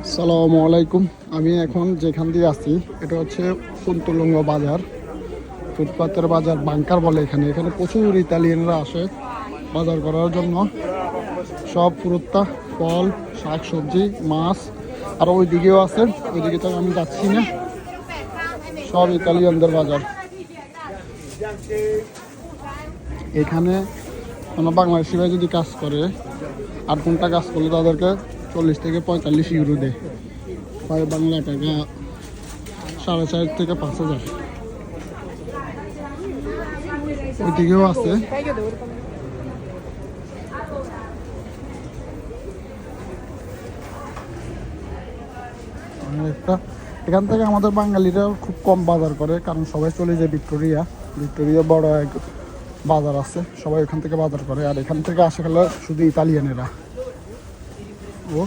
আসসালামু আলাইকুম। আমি এখন যেখান দিয়ে আছি এটা হচ্ছে কুন্তলুঙ্গ বাজার, ফুটপাতের বাজার বাংকার বলে। এখানে এখানে প্রচুর ইতালিয়ানরা আসে বাজার করার জন্য। সব ফুরুত্তা, ফল, শাক সবজি, মাছ। আর ওই দিকেও আছে, ওই দিকে তো আমি যাচ্ছি না। সব ইতালিয়ানদের বাজার। এখানে কোনো বাংলাদেশি ভাই যদি কাজ করে, 8 ঘন্টা কাজ করলে তাদেরকে 40 থেকে 45 ইউরো দেয়, প্রায় বাংলা টাকা 4,500 থেকে 5,000। ওইদিকেও আছে। এখান থেকে আমাদের বাঙালিরা খুব কম বাজার করে, কারণ সবাই চলে যায় ভিক্টোরিয়া। ভিক্টোরিয়া বড় এক বাজার আছে, সবাই এখান থেকে বাজার করে। আর এখান থেকে আসে গেলে শুধু ইতালিয়ানেরা। ও